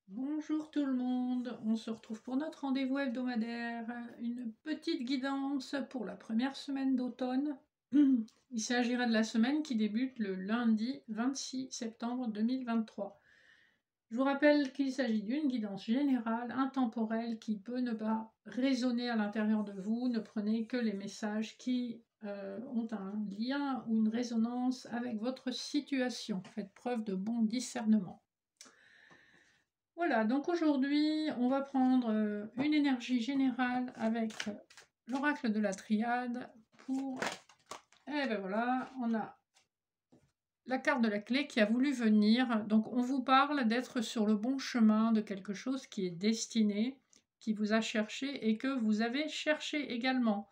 Bonjour tout le monde, on se retrouve pour notre rendez-vous hebdomadaire, une petite guidance pour la première semaine d'automne. Il s'agira de la semaine qui débute le lundi 26 septembre 2023. Je vous rappelle qu'il s'agit d'une guidance générale, intemporelle, qui peut ne pas résonner à l'intérieur de vous. Ne prenez que les messages qui ont un lien ou une résonance avec votre situation. Faites preuve de bon discernement. Voilà, donc aujourd'hui, on va prendre une énergie générale avec l'oracle de la triade pour... Et ben voilà, on a la carte de la clé qui a voulu venir. Donc on vous parle d'être sur le bon chemin, de quelque chose qui est destiné, qui vous a cherché et que vous avez cherché également.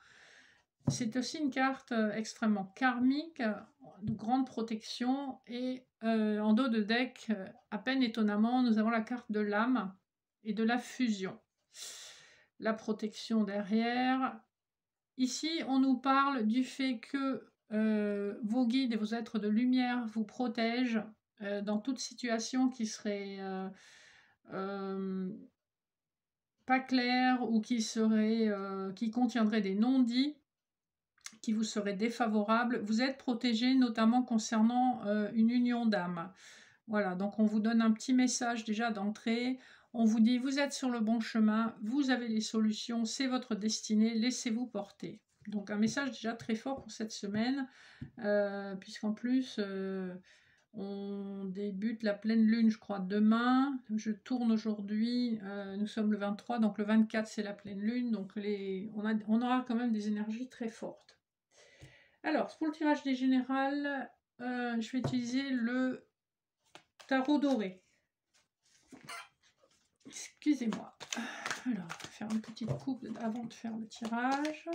C'est aussi une carte extrêmement karmique, de grande protection, et en dos de deck, à peine étonnamment, nous avons la carte de l'âme et de la fusion. La protection derrière. Ici, on nous parle du fait que vos guides et vos êtres de lumière vous protègent dans toute situation qui serait pas claire ou qui contiendrait des non-dits, qui vous serait défavorable. Vous êtes protégé notamment concernant une union d'âme. Voilà, donc on vous donne un petit message déjà d'entrée. On vous dit, vous êtes sur le bon chemin, vous avez les solutions, c'est votre destinée, laissez-vous porter. Donc un message déjà très fort pour cette semaine, puisqu'en plus, on débute la pleine lune, je crois, demain. Je tourne aujourd'hui, nous sommes le 23, donc le 24, c'est la pleine lune. Donc on aura quand même des énergies très fortes. Alors, pour le tirage des générales, je vais utiliser le tarot doré. Excusez-moi. Alors, on va faire une petite coupe avant de faire le tirage.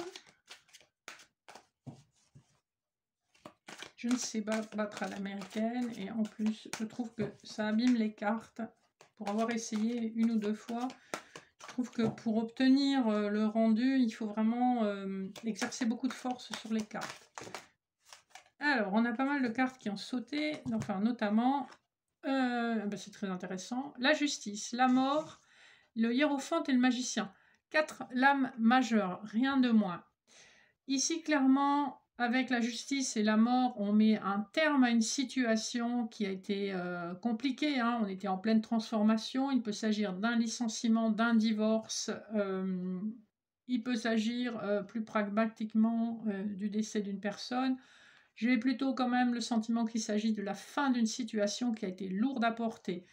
Je ne sais pas battre à l'américaine et en plus, je trouve que ça abîme les cartes. Pour avoir essayé une ou deux fois, je trouve que pour obtenir le rendu, il faut vraiment exercer beaucoup de force sur les cartes. Alors, on a pas mal de cartes qui ont sauté, enfin notamment, c'est très intéressant, la justice, la mort, le hiérophante et le magicien. 4 lames majeures, rien de moins. Ici, clairement, avec la justice et la mort, on met un terme à une situation qui a été compliquée. Hein. On était en pleine transformation. Il peut s'agir d'un licenciement, d'un divorce. Il peut s'agir plus pragmatiquement du décès d'une personne. J'ai plutôt quand même le sentiment qu'il s'agit de la fin d'une situation qui a été lourde à porter.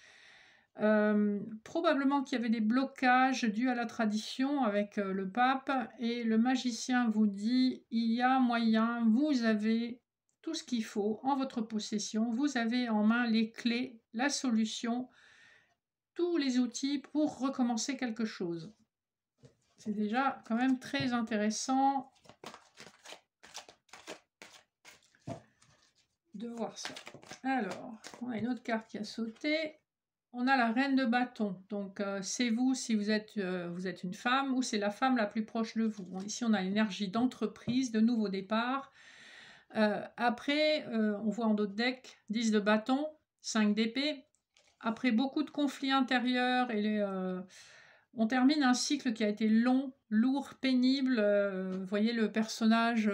Probablement qu'il y avait des blocages dus à la tradition avec le pape, et le magicien vous dit il y a moyen, vous avez tout ce qu'il faut en votre possession, vous avez en main les clés, la solution, tous les outils pour recommencer quelque chose. C'est déjà quand même très intéressant de voir ça. Alors, on a une autre carte qui a sauté. On a la reine de bâton. Donc, c'est vous si vous êtes une femme, ou c'est la femme la plus proche de vous. Bon, ici, on a l'énergie d'entreprise, de nouveau départ. Après, on voit en d'autres decks 10 de bâton, 5 d'épée. Après beaucoup de conflits intérieurs, on termine un cycle qui a été long, lourd, pénible. Vous voyez le personnage,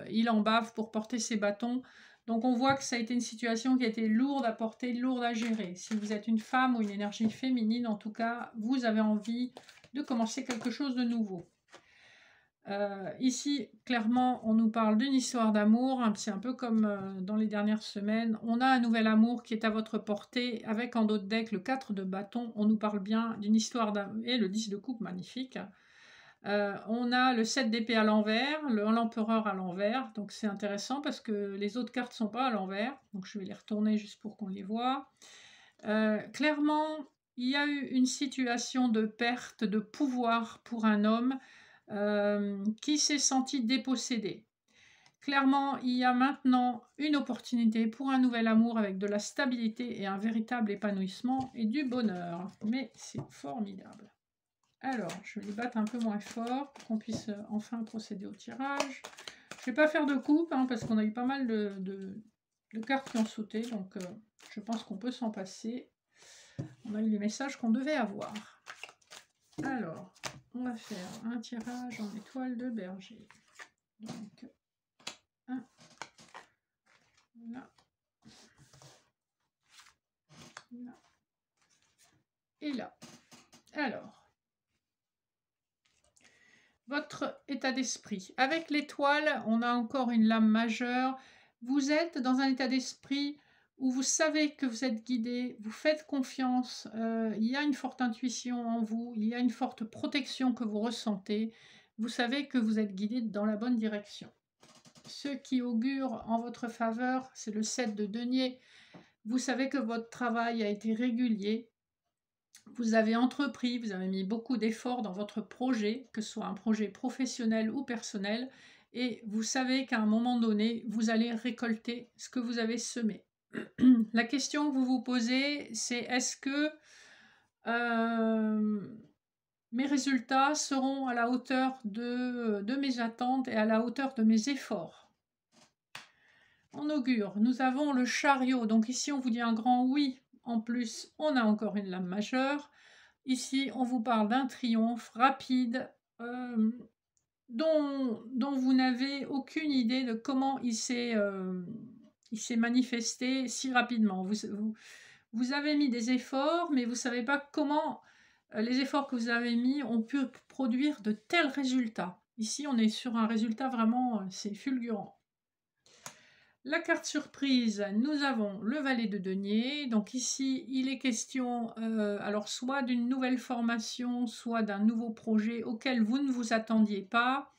il en bave pour porter ses bâtons. Donc on voit que ça a été une situation qui a été lourde à porter, lourde à gérer. Si vous êtes une femme ou une énergie féminine, en tout cas, vous avez envie de commencer quelque chose de nouveau. Ici, clairement, on nous parle d'une histoire d'amour, c'est un peu comme dans les dernières semaines. On a un nouvel amour qui est à votre portée, avec en d'autres decks le 4 de bâton. On nous parle bien d'une histoire d'amour, et le 10 de coupe, magnifique. On a le 7 d'épée à l'envers, l'empereur à l'envers, donc c'est intéressant parce que les autres cartes ne sont pas à l'envers, donc je vais les retourner juste pour qu'on les voit. Clairement, il y a eu une situation de perte de pouvoir pour un homme qui s'est senti dépossédé. Clairement, il y a maintenant une opportunité pour un nouvel amour avec de la stabilité et un véritable épanouissement et du bonheur. Mais c'est formidable. Alors, je vais les battre un peu moins fort pour qu'on puisse enfin procéder au tirage. Je ne vais pas faire de coupe hein, parce qu'on a eu pas mal de cartes qui ont sauté, donc je pense qu'on peut s'en passer. On a eu les messages qu'on devait avoir. Alors, on va faire un tirage en étoile de berger. Donc, un, là, là, et là. Alors, votre état d'esprit. Avec l'étoile, on a encore une lame majeure. Vous êtes dans un état d'esprit où vous savez que vous êtes guidé, vous faites confiance, il y a une forte intuition en vous, il y a une forte protection que vous ressentez, vous savez que vous êtes guidé dans la bonne direction. Ce qui augure en votre faveur, c'est le 7 de denier. Vous savez que votre travail a été régulier, vous avez entrepris, vous avez mis beaucoup d'efforts dans votre projet, que ce soit un projet professionnel ou personnel, et vous savez qu'à un moment donné, vous allez récolter ce que vous avez semé. La question que vous vous posez, c'est est-ce que mes résultats seront à la hauteur de mes attentes et à la hauteur de mes efforts? En augure, nous avons le chariot. Donc ici, on vous dit un grand oui. En plus, on a encore une lame majeure. Ici, on vous parle d'un triomphe rapide dont vous n'avez aucune idée de comment il s'est manifesté si rapidement. Vous avez mis des efforts, mais vous ne savez pas comment les efforts que vous avez mis ont pu produire de tels résultats. Ici, on est sur un résultat vraiment, c'est fulgurant. La carte surprise, nous avons le valet de denier. Donc ici, il est question alors soit d'une nouvelle formation, soit d'un nouveau projet auquel vous ne vous attendiez pas.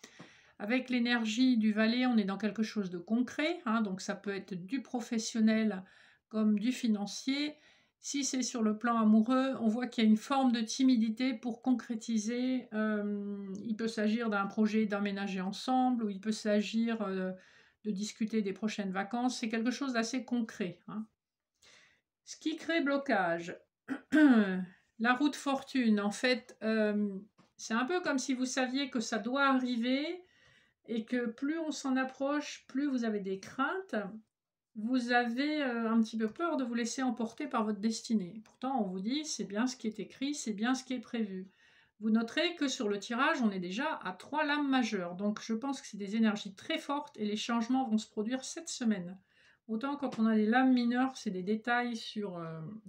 Avec l'énergie du valet, on est dans quelque chose de concret. Donc ça peut être du professionnel comme du financier. Si c'est sur le plan amoureux, on voit qu'il y a une forme de timidité pour concrétiser. Il peut s'agir d'un projet d'emménager ensemble, ou il peut s'agir de discuter des prochaines vacances. C'est quelque chose d'assez concret. Ce qui crée blocage. La roue de fortune, en fait, c'est un peu comme si vous saviez que ça doit arriver et que plus on s'en approche, plus vous avez des craintes. Vous avez un petit peu peur de vous laisser emporter par votre destinée. Pourtant, on vous dit, c'est bien ce qui est écrit, c'est bien ce qui est prévu. Vous noterez que sur le tirage, on est déjà à 3 lames majeures. Donc, je pense que c'est des énergies très fortes et les changements vont se produire cette semaine. Autant quand on a des lames mineures, c'est des détails sur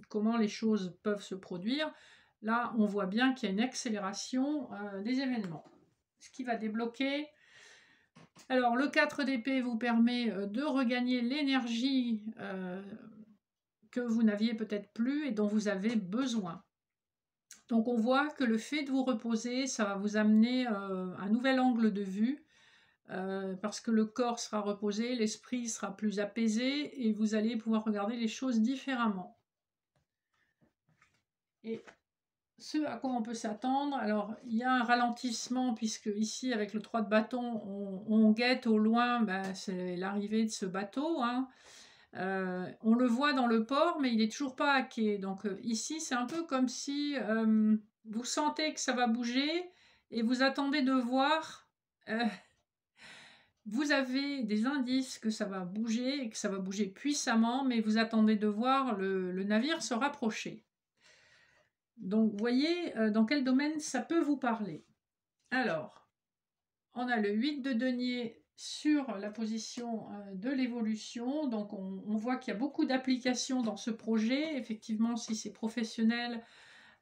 comment les choses peuvent se produire. Là, on voit bien qu'il y a une accélération des événements. Ce qui va débloquer... Alors, le 4 d'épée vous permet de regagner l'énergie que vous n'aviez peut-être plus et dont vous avez besoin. Donc, on voit que le fait de vous reposer, ça va vous amener un nouvel angle de vue parce que le corps sera reposé, l'esprit sera plus apaisé et vous allez pouvoir regarder les choses différemment. Et ce à quoi on peut s'attendre, alors il y a un ralentissement puisque ici avec le 3 de bâton, on guette au loin, c'est l'arrivée de ce bateau. On le voit dans le port, mais il n'est toujours pas à quai. Donc ici, c'est un peu comme si vous sentez que ça va bouger et vous attendez de voir. Vous avez des indices que ça va bouger et que ça va bouger puissamment, mais vous attendez de voir le navire se rapprocher. Donc, voyez dans quel domaine ça peut vous parler. Alors, on a le 8 de denier sur la position de l'évolution. Donc, on voit qu'il y a beaucoup d'applications dans ce projet. Effectivement, si c'est professionnel,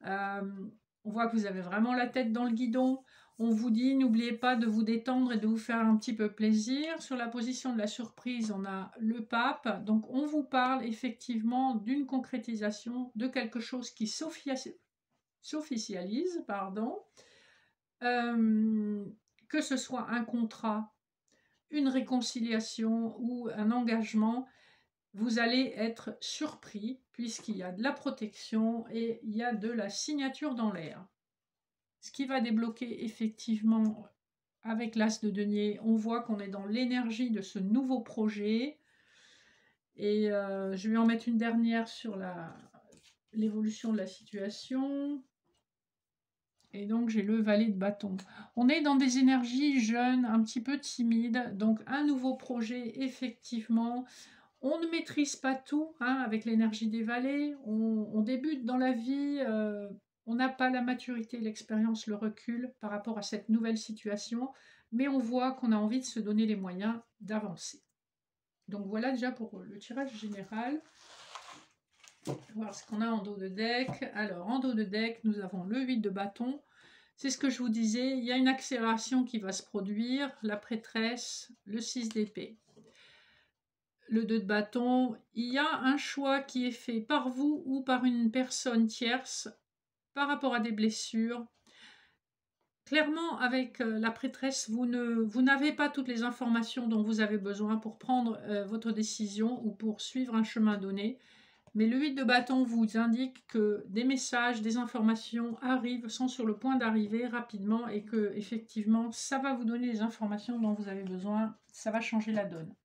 on voit que vous avez vraiment la tête dans le guidon. On vous dit, n'oubliez pas de vous détendre et de vous faire un petit peu plaisir. Sur la position de la surprise, on a le pape. Donc, on vous parle effectivement d'une concrétisation de quelque chose qui s'officialise, que ce soit un contrat, une réconciliation ou un engagement, vous allez être surpris puisqu'il y a de la protection et il y a de la signature dans l'air. Ce qui va débloquer effectivement avec l'as de denier, on voit qu'on est dans l'énergie de ce nouveau projet. Et je vais en mettre une dernière sur l'évolution de la situation. Et donc, j'ai le valet de bâton. On est dans des énergies jeunes, un petit peu timides. Donc, un nouveau projet, effectivement. On ne maîtrise pas tout hein, avec l'énergie des vallées. On débute dans la vie, on n'a pas la maturité, l'expérience, le recul par rapport à cette nouvelle situation, mais on voit qu'on a envie de se donner les moyens d'avancer. Donc voilà déjà pour le tirage général. On va voir ce qu'on a en dos de deck. Alors en dos de deck, nous avons le 8 de bâton. C'est ce que je vous disais, il y a une accélération qui va se produire, la prêtresse, le 6 d'épée. Le 2 de bâton, il y a un choix qui est fait par vous ou par une personne tierce par rapport à des blessures. Clairement, avec la prêtresse, vous n'avez pas toutes les informations dont vous avez besoin pour prendre votre décision ou pour suivre un chemin donné. Mais le 8 de bâton vous indique que des messages, des informations arrivent, sont sur le point d'arriver rapidement et que effectivement, ça va vous donner les informations dont vous avez besoin. Ça va changer la donne.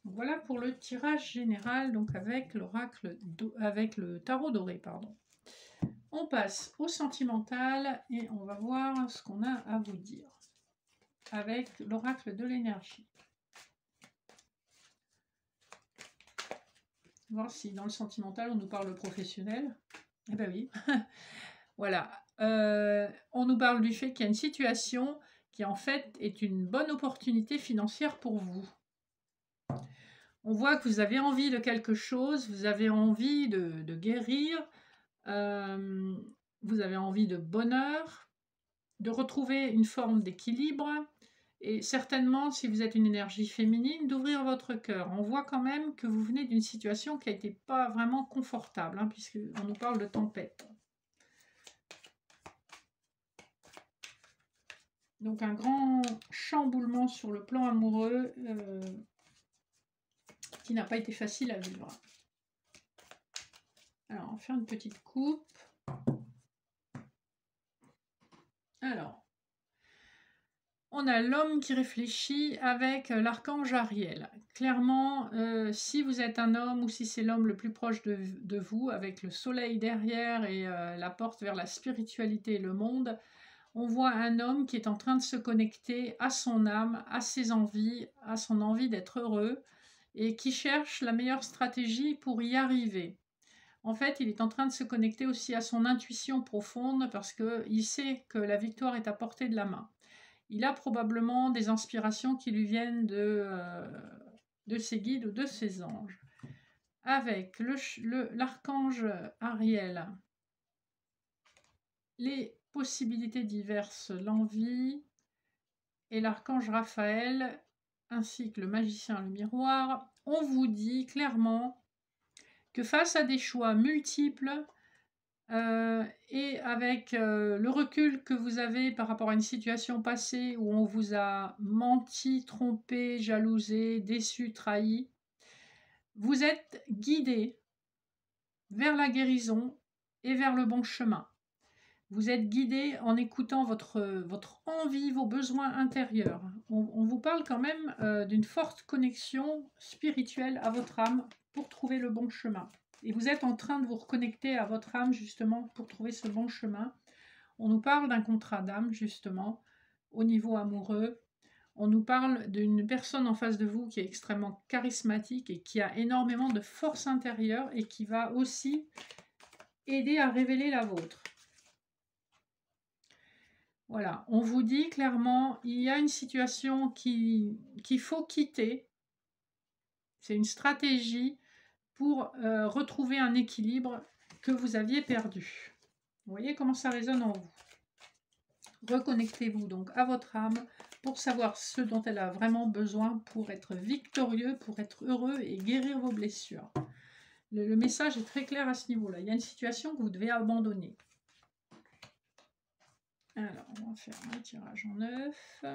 Donc voilà pour le tirage général, donc avec l'oracle, avec le tarot doré, pardon. On passe au sentimental et on va voir ce qu'on a à vous dire avec l'oracle de l'énergie. Voir si dans le sentimental on nous parle professionnel. Eh ben oui. Voilà. On nous parle du fait qu'il y a une situation qui en fait est une bonne opportunité financière pour vous. On voit que vous avez envie de quelque chose, vous avez envie de guérir, vous avez envie de bonheur, de retrouver une forme d'équilibre et certainement, si vous êtes une énergie féminine, d'ouvrir votre cœur. On voit quand même que vous venez d'une situation qui n'a été pas vraiment confortable, hein, puisqu'on nous parle de tempête. Donc un grand chamboulement sur le plan amoureux qui n'a pas été facile à vivre. Alors, on va faire une petite coupe. Alors, on a l'homme qui réfléchit avec l'archange Ariel. Clairement, si vous êtes un homme ou si c'est l'homme le plus proche de vous, avec le soleil derrière et la porte vers la spiritualité et le monde, on voit un homme qui est en train de se connecter à son âme, à ses envies, à son envie d'être heureux et qui cherche la meilleure stratégie pour y arriver. En fait, il est en train de se connecter aussi à son intuition profonde parce qu'il sait que la victoire est à portée de la main. Il a probablement des inspirations qui lui viennent de ses guides ou de ses anges. Avec l'archange Ariel, les possibilités diverses, l'envie, et l'archange Raphaël, ainsi que le magicien le miroir, on vous dit clairement que face à des choix multiples, et avec le recul que vous avez par rapport à une situation passée où on vous a menti, trompé, jalousé, déçu, trahi, vous êtes guidé vers la guérison et vers le bon chemin. Vous êtes guidé en écoutant votre envie, vos besoins intérieurs. On vous parle quand même d'une forte connexion spirituelle à votre âme pour trouver le bon chemin. Et vous êtes en train de vous reconnecter à votre âme justement pour trouver ce bon chemin. On nous parle d'un contrat d'âme justement au niveau amoureux. On nous parle d'une personne en face de vous qui est extrêmement charismatique et qui a énormément de force intérieure et qui va aussi aider à révéler la vôtre. Voilà, on vous dit clairement, il y a une situation qu'il faut quitter. C'est une stratégie pour retrouver un équilibre que vous aviez perdu. Vous voyez comment ça résonne en vous. Reconnectez-vous donc à votre âme pour savoir ce dont elle a vraiment besoin pour être victorieux, pour être heureux et guérir vos blessures. Le message est très clair à ce niveau-là. Il y a une situation que vous devez abandonner. Alors, on va faire un tirage en 9.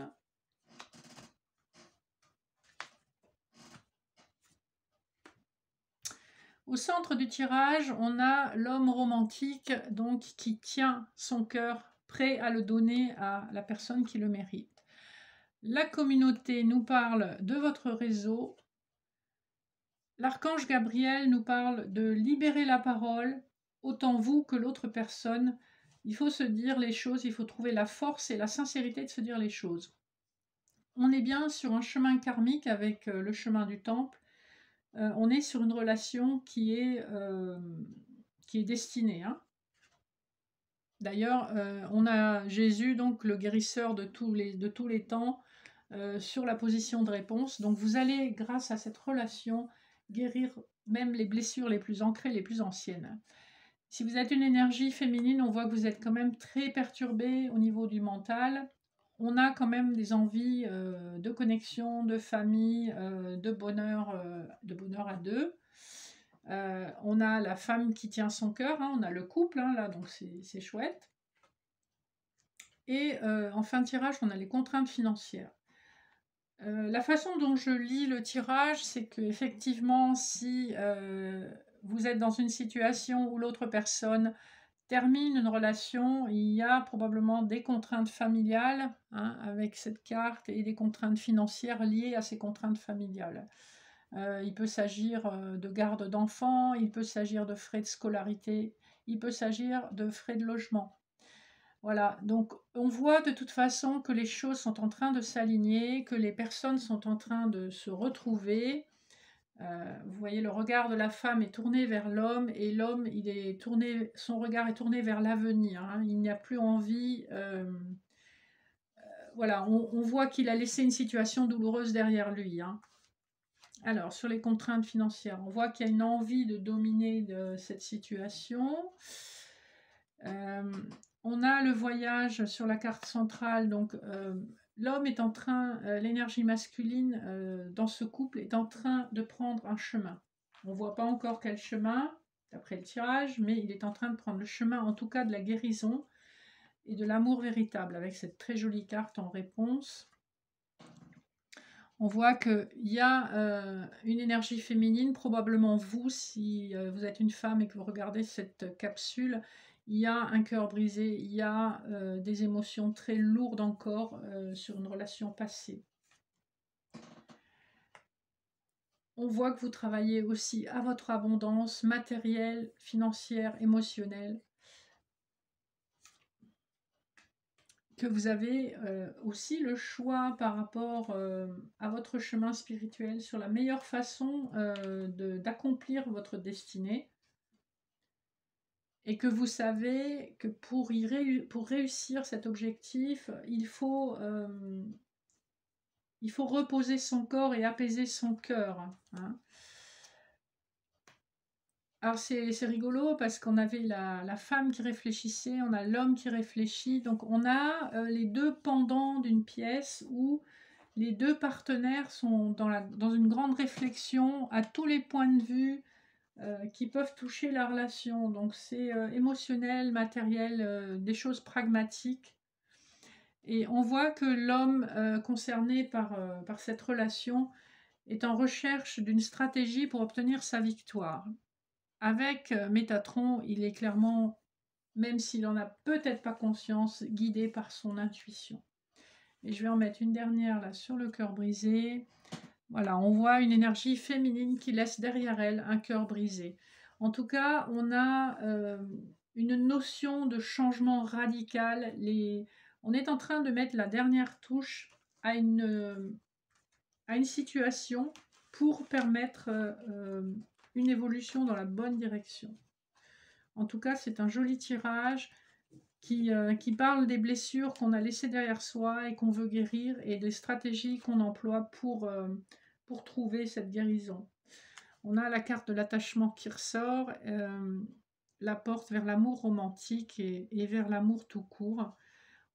Au centre du tirage, on a l'homme romantique donc qui tient son cœur prêt à le donner à la personne qui le mérite. La communauté nous parle de votre réseau. L'archange Gabriel nous parle de libérer la parole, autant vous que l'autre personne. Il faut se dire les choses, il faut trouver la force et la sincérité de se dire les choses. On est bien sur un chemin karmique avec le chemin du temple. on est sur une relation qui est destinée, hein. D'ailleurs, on a Jésus, donc le guérisseur de tous les temps, sur la position de réponse. Donc vous allez, grâce à cette relation, guérir même les blessures les plus ancrées, les plus anciennes. Si vous êtes une énergie féminine, on voit que vous êtes quand même très perturbée au niveau du mental. On a quand même des envies de connexion, de famille, de bonheur à deux. On a la femme qui tient son cœur, hein, on a le couple, hein, là, donc c'est chouette. Et en fin de tirage, on a les contraintes financières. La façon dont je lis le tirage, c'est qu'effectivement, si vous êtes dans une situation où l'autre personne termine une relation, il y a probablement des contraintes familiales, hein, avec cette carte, et des contraintes financières liées à ces contraintes familiales. Il peut s'agir de garde d'enfants, il peut s'agir de frais de scolarité, il peut s'agir de frais de logement. Voilà, donc on voit de toute façon que les choses sont en train de s'aligner, que les personnes sont en train de se retrouver. Vous voyez, le regard de la femme est tourné vers l'homme, et l'homme, son regard est tourné vers l'avenir, hein. Il n'y a plus envie. Voilà, on voit qu'il a laissé une situation douloureuse derrière lui, hein. Alors, sur les contraintes financières, on voit qu'il y a une envie de dominer cette situation. On a le voyage sur la carte centrale, donc l'homme est en train, l'énergie masculine dans ce couple est en train de prendre un chemin. On ne voit pas encore quel chemin, d'après le tirage, mais il est en train de prendre le chemin, en tout cas, de la guérison et de l'amour véritable, avec cette très jolie carte en réponse. On voit qu'il y a une énergie féminine, probablement vous, si vous êtes une femme et que vous regardez cette capsule, il y a un cœur brisé, il y a des émotions très lourdes encore sur une relation passée. On voit que vous travaillez aussi à votre abondance matérielle, financière, émotionnelle. Que vous avez aussi le choix par rapport à votre chemin spirituel sur la meilleure façon d'accomplir votre destinée, et que vous savez que pour réussir cet objectif, il faut reposer son corps et apaiser son cœur, hein. Alors c'est rigolo parce qu'on avait la femme qui réfléchissait, on a l'homme qui réfléchit, donc on a les deux pendants d'une pièce où les deux partenaires sont dans une grande réflexion à tous les points de vue qui peuvent toucher la relation. Donc c'est émotionnel, matériel, des choses pragmatiques. Et on voit que l'homme concerné par cette relation est en recherche d'une stratégie pour obtenir sa victoire. Avec Métatron, il est clairement, même s'il n'en a peut-être pas conscience, guidé par son intuition. Et je vais en mettre une dernière là sur le cœur brisé. Voilà, on voit une énergie féminine qui laisse derrière elle un cœur brisé. En tout cas, on a une notion de changement radical. On est en train de mettre la dernière touche à une situation pour permettre une évolution dans la bonne direction. En tout cas, c'est un joli tirage qui parle des blessures qu'on a laissées derrière soi et qu'on veut guérir, et des stratégies qu'on emploie pour trouver cette guérison. On a la carte de l'attachement qui ressort, la porte vers l'amour romantique et vers l'amour tout court.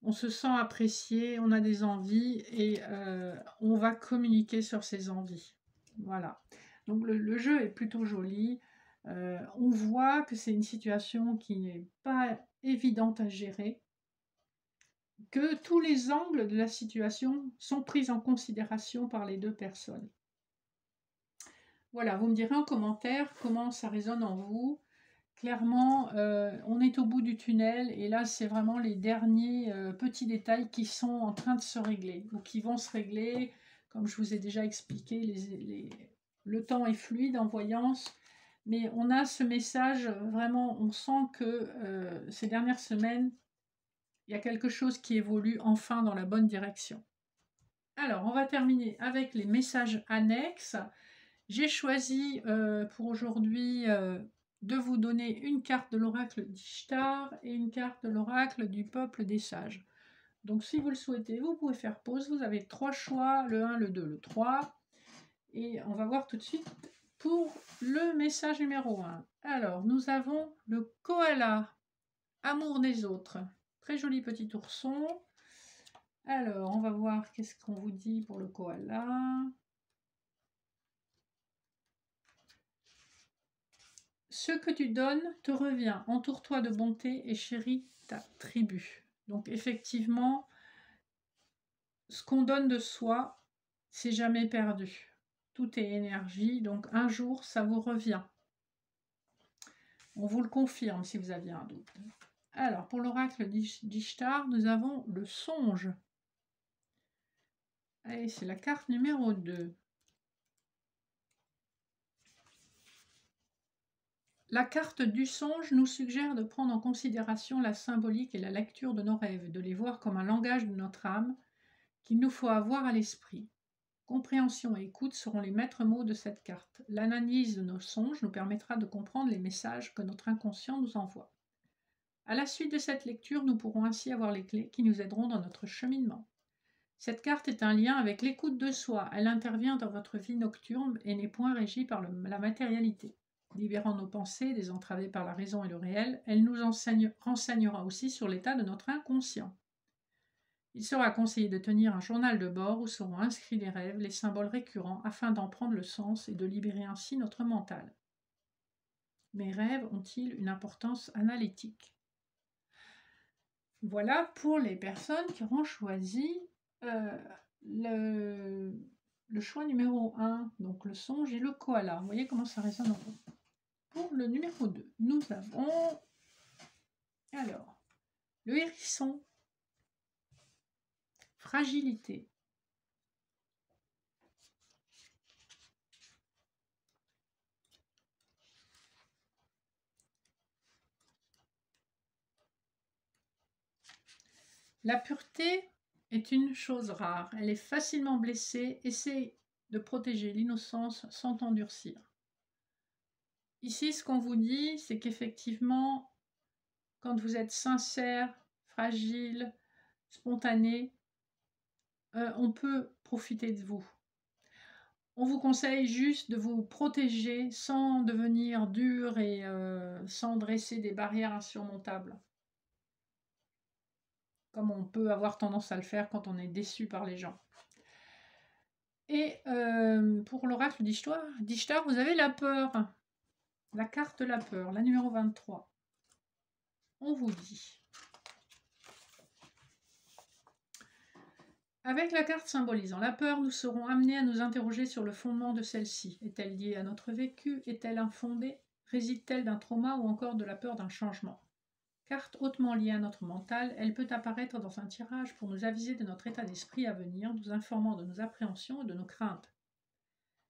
On se sent apprécié, on a des envies et on va communiquer sur ces envies. Voilà. Donc le jeu est plutôt joli. On voit que c'est une situation qui n'est pas évidente à gérer, que tous les angles de la situation sont pris en considération par les deux personnes. Voilà, vous me direz en commentaire comment ça résonne en vous. Clairement, on est au bout du tunnel et là, c'est vraiment les derniers petits détails qui sont en train de se régler ou qui vont se régler. Comme je vous ai déjà expliqué, le temps est fluide en voyance, mais on a ce message, vraiment, on sent que ces dernières semaines, il y a quelque chose qui évolue enfin dans la bonne direction. Alors, on va terminer avec les messages annexes. J'ai choisi pour aujourd'hui de vous donner une carte de l'oracle d'Ishtar et une carte de l'oracle du peuple des sages. Donc si vous le souhaitez, vous pouvez faire pause. Vous avez 3 choix, le 1, le 2, le 3. Et on va voir tout de suite pour le message numéro 1. Alors, nous avons le koala, amour des autres. Très joli petit ourson. Alors, on va voir qu'est-ce qu'on vous dit pour le koala. Ce que tu donnes te revient. Entoure-toi de bonté et chéris ta tribu. Donc, effectivement, ce qu'on donne de soi, c'est jamais perdu. Tout est énergie, donc un jour, ça vous revient. On vous le confirme si vous aviez un doute. Alors, pour l'oracle d'Ishtar, nous avons le songe. Allez, c'est la carte numéro 2. La carte du songe nous suggère de prendre en considération la symbolique et la lecture de nos rêves, de les voir comme un langage de notre âme qu'il nous faut avoir à l'esprit. Compréhension et écoute seront les maîtres mots de cette carte. L'analyse de nos songes nous permettra de comprendre les messages que notre inconscient nous envoie. À la suite de cette lecture, nous pourrons ainsi avoir les clés qui nous aideront dans notre cheminement. Cette carte est un lien avec l'écoute de soi. Elle intervient dans votre vie nocturne et n'est point régie par la matérialité. Libérant nos pensées désentravées par la raison et le réel, elle nous renseignera aussi sur l'état de notre inconscient. Il sera conseillé de tenir un journal de bord où seront inscrits les rêves, les symboles récurrents, afin d'en prendre le sens et de libérer ainsi notre mental. Mes rêves ont-ils une importance analytique? Voilà pour les personnes qui auront choisi le choix numéro 1, donc le songe et le koala. Vous voyez comment ça résonne en rond. Pour le numéro 2, nous avons alors le hérisson, fragilité. La pureté est une chose rare. Elle est facilement blessée. Essaye de protéger l'innocence sans t'endurcir. Ici, ce qu'on vous dit, c'est qu'effectivement, quand vous êtes sincère, fragile, spontané, on peut profiter de vous. On vous conseille juste de vous protéger sans devenir dur et sans dresser des barrières insurmontables, comme on peut avoir tendance à le faire quand on est déçu par les gens. Et pour l'oracle d'Ishtar, vous avez la peur, la carte la peur, la numéro 23. On vous dit, avec la carte symbolisant la peur, nous serons amenés à nous interroger sur le fondement de celle-ci. Est-elle liée à notre vécu? Est-elle infondée? Réside-t-elle d'un trauma ou encore de la peur d'un changement? Carte hautement liée à notre mental, elle peut apparaître dans un tirage pour nous aviser de notre état d'esprit à venir, nous informant de nos appréhensions et de nos craintes.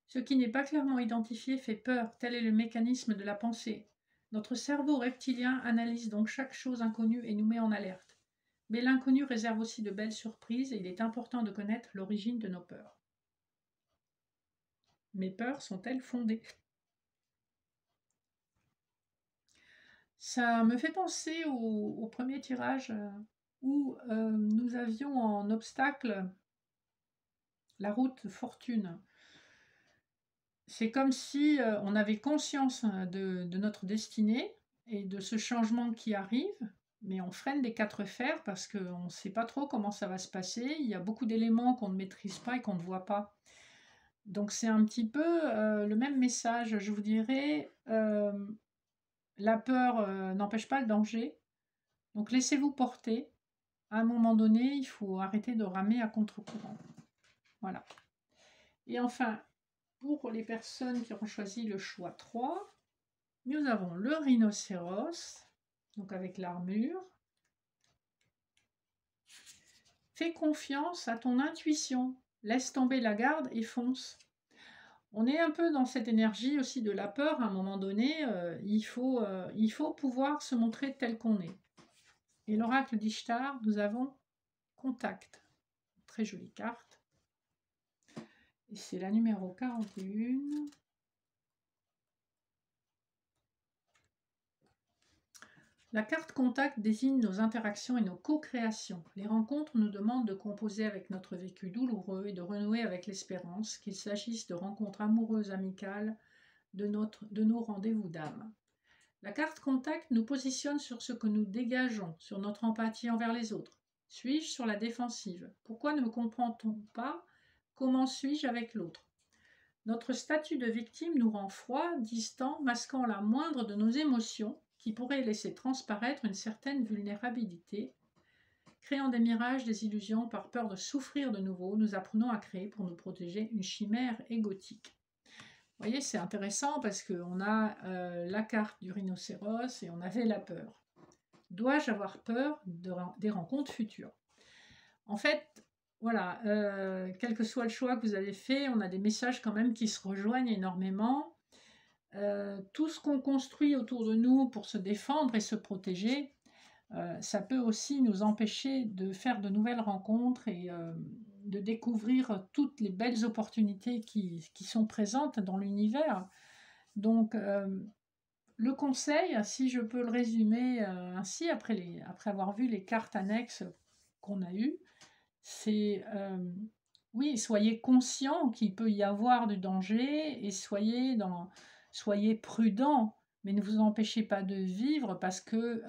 Ce qui n'est pas clairement identifié fait peur, tel est le mécanisme de la pensée. Notre cerveau reptilien analyse donc chaque chose inconnue et nous met en alerte. Mais l'inconnu réserve aussi de belles surprises et il est important de connaître l'origine de nos peurs. Mes peurs sont-elles fondées? Ça me fait penser au premier tirage où nous avions en obstacle la route fortune. C'est comme si on avait conscience de notre destinée et de ce changement qui arrive, mais on freine des 4 fers parce qu'on ne sait pas trop comment ça va se passer. Il y a beaucoup d'éléments qu'on ne maîtrise pas et qu'on ne voit pas. Donc c'est un petit peu le même message, je vous dirais. La peur n'empêche pas le danger. Donc laissez-vous porter. À un moment donné, il faut arrêter de ramer à contre-courant. Voilà. Et enfin, pour les personnes qui ont choisi le choix 3, nous avons le rhinocéros, donc avec l'armure. Fais confiance à ton intuition. Laisse tomber la garde et fonce. On est un peu dans cette énergie aussi de la peur. À un moment donné, il faut pouvoir se montrer tel qu'on est. Et l'oracle d'Ishtar, nous avons contact. Très jolie carte. Et c'est la numéro 41. La carte contact désigne nos interactions et nos co-créations. Les rencontres nous demandent de composer avec notre vécu douloureux et de renouer avec l'espérance, qu'il s'agisse de rencontres amoureuses, amicales, de nos rendez-vous d'âme. La carte contact nous positionne sur ce que nous dégageons, sur notre empathie envers les autres. Suis-je sur la défensive? Pourquoi ne me comprend-on pas? Comment suis-je avec l'autre? Notre statut de victime nous rend froid, distant, masquant la moindre de nos émotions qui pourrait laisser transparaître une certaine vulnérabilité. Créant des mirages, des illusions, par peur de souffrir de nouveau, nous apprenons à créer pour nous protéger une chimère égotique. Vous voyez, c'est intéressant parce qu'on a la carte du rhinocéros et on avait la peur. Dois-je avoir peur des rencontres futures? En fait, voilà, quel que soit le choix que vous avez fait, on a des messages quand même qui se rejoignent énormément. Tout ce qu'on construit autour de nous pour se défendre et se protéger, ça peut aussi nous empêcher de faire de nouvelles rencontres et de découvrir toutes les belles opportunités qui sont présentes dans l'univers. Donc, le conseil, si je peux le résumer ainsi, après avoir vu les cartes annexes qu'on a eues, c'est oui, soyez conscient qu'il peut y avoir du danger et soyez prudent, mais ne vous empêchez pas de vivre parce que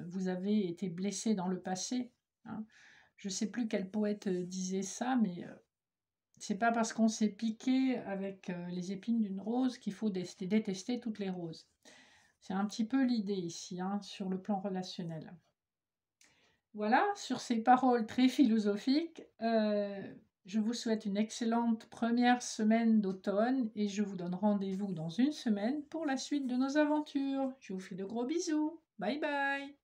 vous avez été blessé dans le passé. Hein. Je ne sais plus quel poète disait ça, mais c'est pas parce qu'on s'est piqué avec les épines d'une rose qu'il faut détester toutes les roses. C'est un petit peu l'idée ici, hein, sur le plan relationnel. Voilà, sur ces paroles très philosophiques, je vous souhaite une excellente première semaine d'automne et je vous donne rendez-vous dans une semaine pour la suite de nos aventures. Je vous fais de gros bisous. Bye bye.